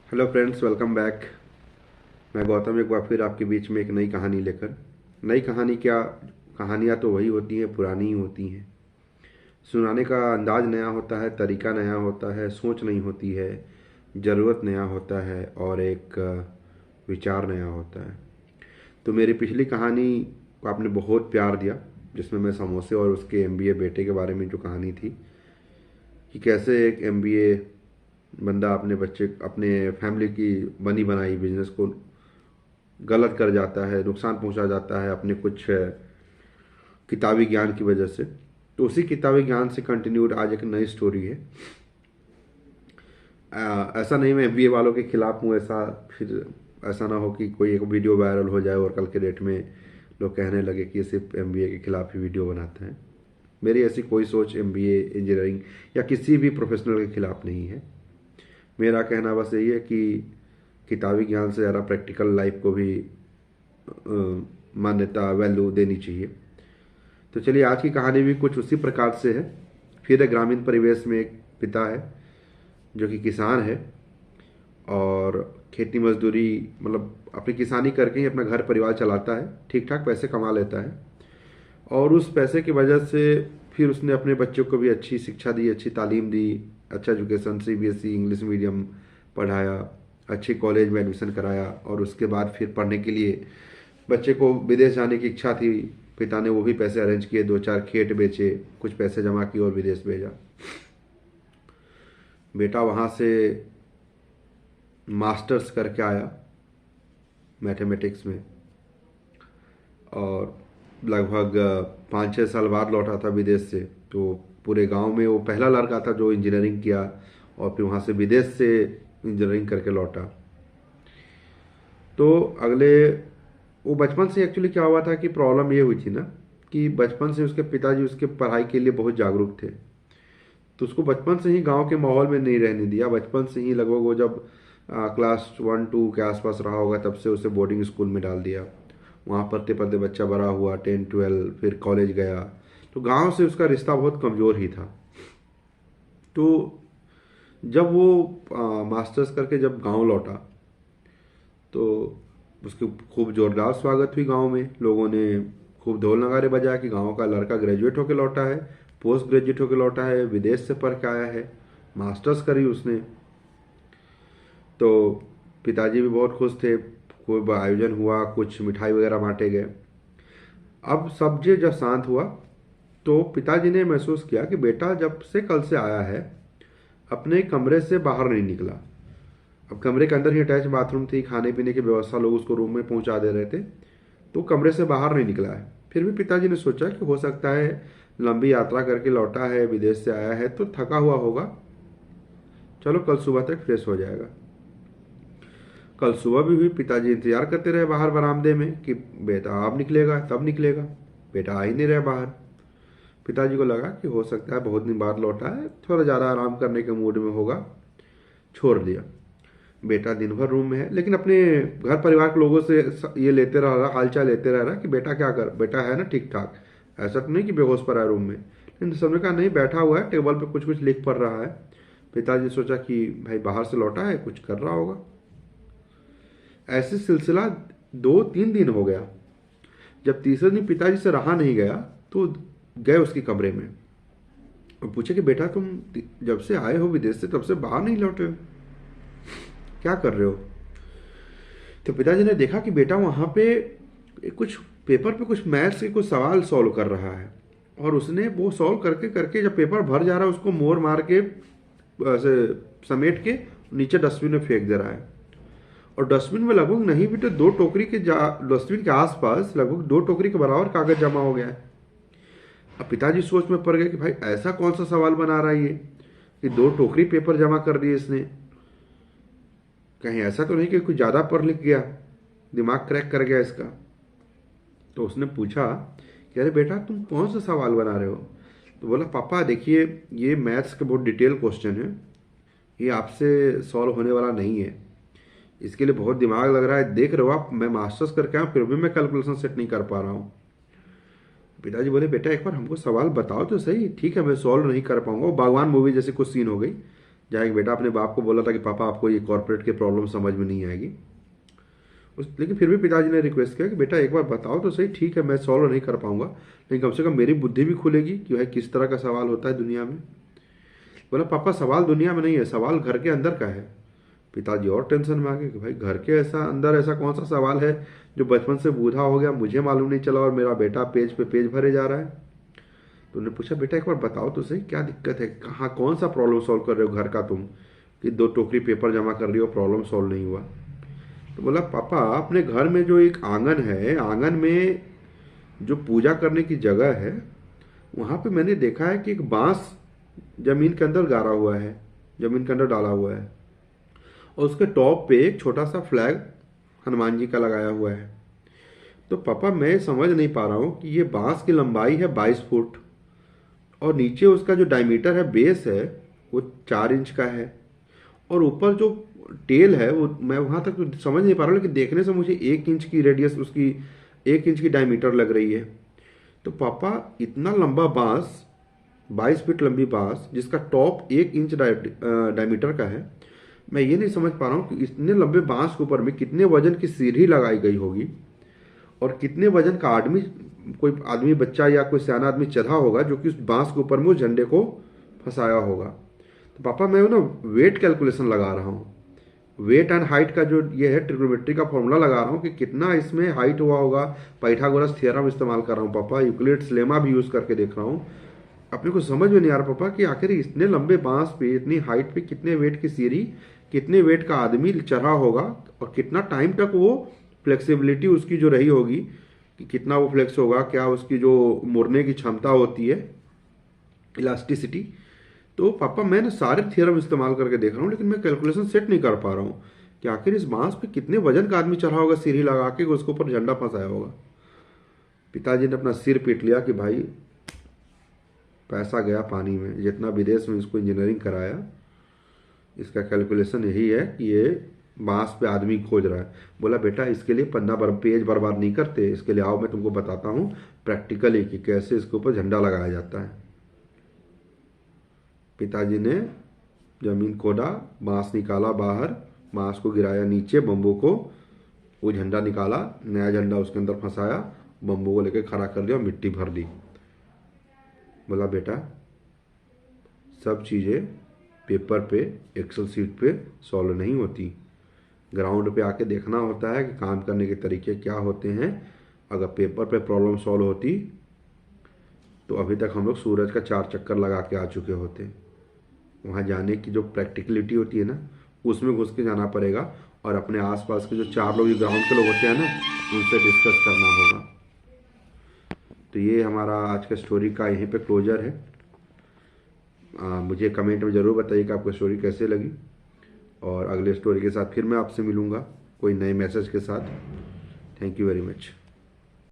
Hello friends, welcome back. मैं गौतम एक बार फिर आपके बीच में एक नई कहानी लेकर। नई कहानी क्या, कहानियाँ तो वही होती हैं, पुरानी ही होती हैं। सुनाने का अंदाज नया होता है, तरीका नया होता है, सोच नहीं होती है, ज़रूरत नया होता है और एक विचार नया होता है। तो मेरी पिछली कहानी को आपने बहुत प्यार दिया, जिसमें मैं समोसे और उसके एमबीए बेटे के बारे में जो कहानी थी कि कैसे एक एमबीए बंदा अपने फैमिली की बनी बनाई बिजनेस को गलत कर जाता है, नुकसान पहुंचा जाता है अपने कुछ किताबी ज्ञान की वजह से। तो उसी किताबी ज्ञान से कंटिन्यूड आज एक नई स्टोरी है। ऐसा नहीं मैं एमबीए वालों के खिलाफ हूँ, ऐसा ना हो कि कोई एक वीडियो वायरल हो जाए और कल के डेट में लोग कहने लगे कि ये सिर्फ एमबीए के खिलाफ ही वीडियो बनाते हैं। मेरी ऐसी कोई सोच एमबीए, इंजीनियरिंग या किसी भी प्रोफेशनल के खिलाफ नहीं है। मेरा कहना बस यही है कि किताबी ज्ञान से ज़्यादा प्रैक्टिकल लाइफ को भी मान्यता, वैल्यू देनी चाहिए। तो चलिए, आज की कहानी भी कुछ उसी प्रकार से है। फिर एक ग्रामीण परिवेश में एक पिता है जो कि किसान है और खेती मजदूरी, मतलब अपनी किसानी करके ही अपना घर परिवार चलाता है, ठीक ठाक पैसे कमा लेता है। और उस पैसे की वजह से फिर उसने अपने बच्चों को भी अच्छी शिक्षा दी, अच्छी तालीम दी, अच्छा एजुकेशन, सीबीएसई इंग्लिश मीडियम पढ़ाया, अच्छे कॉलेज में एडमिशन कराया। और उसके बाद फिर पढ़ने के लिए बच्चे को विदेश जाने की इच्छा थी। पिता ने वो भी पैसे अरेंज किए, दो चार खेत बेचे, कुछ पैसे जमा किए और विदेश भेजा। बेटा वहाँ से मास्टर्स करके आया मैथमेटिक्स में और लगभग 5-6 साल बाद लौटा था विदेश से। तो पूरे गांव में वो पहला लड़का था जो इंजीनियरिंग किया और फिर वहाँ से विदेश से इंजीनियरिंग करके लौटा। तो अगले वो बचपन से एक्चुअली क्या हुआ था कि प्रॉब्लम ये हुई थी ना कि बचपन से उसके पिताजी उसके पढ़ाई के लिए बहुत जागरूक थे। तो उसको बचपन से ही गांव के माहौल में नहीं रहने दिया। बचपन से ही लगभग वो जब क्लास 1-2 के आसपास रहा होगा तब से उसे बोर्डिंग स्कूल में डाल दिया। वहाँ पढ़ते पढ़ते बच्चा बड़ा हुआ, 10-12 फिर कॉलेज गया। तो गांव से उसका रिश्ता बहुत कमज़ोर ही था। तो जब वो मास्टर्स करके जब गांव लौटा तो उसकी खूब जोरदार स्वागत हुई गांव में। लोगों ने खूब ढोल नगारे बजाया कि गांव का लड़का ग्रेजुएट होकर लौटा है, पोस्ट ग्रेजुएट होकर लौटा है, विदेश से पढ़ के आया है, मास्टर्स करी उसने। तो पिताजी भी बहुत खुश थे। खूब आयोजन हुआ, कुछ मिठाई वगैरह बांटे गए। अब सब जब शांत हुआ तो पिताजी ने महसूस किया कि बेटा जब से कल से आया है अपने कमरे से बाहर नहीं निकला। अब कमरे के अंदर ही अटैच बाथरूम थी, खाने पीने की व्यवस्था, लोग उसको रूम में पहुंचा दे रहे थे, तो कमरे से बाहर नहीं निकला है। फिर भी पिताजी ने सोचा कि हो सकता है लंबी यात्रा करके लौटा है, विदेश से आया है तो थका हुआ होगा, चलो कल सुबह तक फ्रेश हो जाएगा। कल सुबह भी हुई, पिताजी इंतजार करते रहे बाहर बरामदे में कि बेटा अब निकलेगा तब निकलेगा। बेटा आ ही नहीं रहा बाहर। पिताजी को लगा कि हो सकता है बहुत दिन बाद लौटा है, थोड़ा ज़्यादा आराम करने के मूड में होगा, छोड़ दिया। बेटा दिन भर रूम में है, लेकिन अपने घर परिवार के लोगों से ये लेते रह रहा, हालचाल लेते रह रहा कि बेटा क्या कर, बेटा है ना ठीक ठाक, ऐसा तो नहीं कि बेहोश पड़ा है रूम में। लेकिन सबने कहा नहीं, बैठा हुआ है, टेबल पे कुछ कुछ लिख पढ़ रहा है। पिताजी सोचा कि भाई बाहर से लौटा है, कुछ कर रहा होगा। ऐसे सिलसिला 2-3 दिन हो गया। जब तीसरे दिन पिताजी से रहा नहीं गया तो गए उसके कमरे में और पूछे कि बेटा तुम जब से आए हो विदेश से तब से बाहर नहीं लौटे हो, क्या कर रहे हो। तो पिताजी ने देखा कि बेटा वहां पे कुछ पेपर पे कुछ मैथ्स के कुछ सवाल सॉल्व कर रहा है और उसने वो सॉल्व करके करके जब पेपर भर जा रहा है उसको मोड़ मार के ऐसे समेट के नीचे डस्टबिन में फेंक दे रहा है। और डस्टबिन में लगभग नहीं भी तो 2 टोकरी के डस्टबिन के आसपास लगभग 2 टोकरी के बराबर कागज जमा हो गया है। अब पिताजी सोच में पड़ गए कि भाई ऐसा कौन सा सवाल बना रहा है ये कि 2 टोकरी पेपर जमा कर दिए इसने। कहीं ऐसा तो नहीं कि कुछ ज़्यादा पढ़ लिख गया, दिमाग क्रैक कर गया इसका। तो उसने पूछा कि अरे बेटा तुम कौन सा सवाल बना रहे हो। तो बोला पापा देखिए ये मैथ्स का बहुत डिटेल क्वेश्चन है, ये आपसे सॉल्व होने वाला नहीं है, इसके लिए बहुत दिमाग लग रहा है, देख रहे हो आप मैं मास्टर्स करके आया फिर भी मैं कैलकुलेशन सेट नहीं कर पा रहा हूँ। पिताजी बोले बेटा एक बार हमको सवाल बताओ तो सही, ठीक है मैं सॉल्व नहीं कर पाऊंगा। वो भगवान मूवी जैसी कुछ सीन हो गई, जहाँ एक बेटा अपने बाप को बोला था कि पापा आपको ये कॉर्पोरेट के प्रॉब्लम समझ में नहीं आएगी, लेकिन फिर भी पिताजी ने रिक्वेस्ट किया कि बेटा एक बार बताओ तो सही, ठीक है मैं सॉल्व नहीं कर पाऊंगा लेकिन कम से कम मेरी बुद्धि भी खुलेगी कि भाई किस तरह का सवाल होता है दुनिया में। बोला पापा सवाल दुनिया में नहीं है, सवाल घर के अंदर का है। पिताजी और टेंशन में आ गए कि भाई घर के ऐसा अंदर ऐसा कौन सा सवाल है जो बचपन से बूढ़ा हो गया, मुझे मालूम नहीं चला और मेरा बेटा पेज पे पेज भरे जा रहा है। तो उन्होंने पूछा बेटा एक बार बताओ तो सही क्या दिक्कत है, कहाँ कौन सा प्रॉब्लम सॉल्व कर रहे हो घर का तुम, कि 2 टोकरी पेपर जमा कर रही हो प्रॉब्लम सॉल्व नहीं हुआ। तो बोला पापा अपने घर में जो एक आंगन है, आंगन में जो पूजा करने की जगह है वहाँ पे मैंने देखा है कि एक बांस जमीन के अंदर गाड़ा हुआ है, जमीन के अंदर डाला हुआ है और उसके टॉप पे एक छोटा सा फ्लैग हनुमान जी का लगाया हुआ है। तो पापा मैं समझ नहीं पा रहा हूँ कि ये बांस की लंबाई है 22 फुट और नीचे उसका जो डायमीटर है बेस है वो 4 इंच का है और ऊपर जो टेल है वो मैं वहाँ तक तो समझ नहीं पा रहा हूँ, लेकिन देखने से मुझे 1 इंच की रेडियस उसकी 1 इंच की डायमीटर लग रही है। तो पापा इतना लंबा बांस, 22 फीट लंबी बांस जिसका टॉप 1 इंच डायमीटर का है, मैं ये नहीं समझ पा रहा हूँ कि इतने लंबे बांस के ऊपर में कितने वजन की सीढ़ी लगाई गई होगी और कितने वजन का आदमी, कोई आदमी बच्चा या कोई सियाना आदमी चढ़ा होगा जो कि उस बांस के ऊपर में उस झंडे को फंसाया होगा। तो पापा मैं ना वेट कैलकुलेशन लगा रहा हूँ, वेट एंड हाइट का जो ये है ट्रिग्नोमेट्री का फॉर्मूला लगा रहा हूँ कि कितना इसमें हाइट हुआ होगा। पाइथागोरस थ्योरम इस्तेमाल कर रहा हूँ पापा, यूक्लिड्स लेमा भी यूज़ करके देख रहा हूँ। अपने को समझ में नहीं आ रहा पापा कि आखिर इतने लंबे बांस पे इतनी हाइट पे कितने वेट की सीढ़ी, कितने वेट का आदमी चढ़ा होगा और कितना टाइम तक वो फ्लेक्सिबिलिटी उसकी जो रही होगी कि कितना वो फ्लेक्स होगा, क्या उसकी जो मुड़ने की क्षमता होती है, इलास्टिसिटी। तो पापा मैं ना सारे थ्योरम इस्तेमाल करके देख रहा हूँ लेकिन मैं कैलकुलेशन सेट नहीं कर पा रहा हूँ कि आखिर इस बांस पे कितने वजन का आदमी चढ़ा होगा सीढ़ी लगा के उसके ऊपर झंडा फंसाया होगा। पिताजी ने अपना सिर पीट लिया कि भाई पैसा गया पानी में, जितना विदेश में इसको इंजीनियरिंग कराया इसका कैलकुलेशन यही है कि ये बांस पे आदमी खोज रहा है। बोला बेटा इसके लिए पन्ना पेज बर्बाद नहीं करते, इसके लिए आओ मैं तुमको बताता हूँ प्रैक्टिकली कि कैसे इसके ऊपर झंडा लगाया जाता है। पिताजी ने जमीन खोदा, बांस निकाला बाहर, बांस को गिराया नीचे, बम्बू को, वो झंडा निकाला, नया झंडा उसके अंदर फंसाया, बम्बू को लेकर खड़ा कर दिया और मिट्टी भर दी। बोला बेटा सब चीज़ें पेपर पे एक्सेल सीट पे सॉल्व नहीं होती, ग्राउंड पे आके देखना होता है कि काम करने के तरीके क्या होते हैं। अगर पेपर पे प्रॉब्लम सॉल्व होती तो अभी तक हम लोग सूरज का 4 चक्कर लगा के आ चुके होते। वहाँ जाने की जो प्रैक्टिकलिटी होती है ना उसमें घुस के जाना पड़ेगा और अपने आसपास के जो 4 लोग ग्राउंड के लोग होते हैं ना उनसे डिस्कस करना होगा। तो ये हमारा आज का स्टोरी का यहीं पे क्लोजर है। मुझे कमेंट में ज़रूर बताइए कि आपको स्टोरी कैसे लगी और अगले स्टोरी के साथ फिर मैं आपसे मिलूँगा कोई नए मैसेज के साथ। Thank you very much.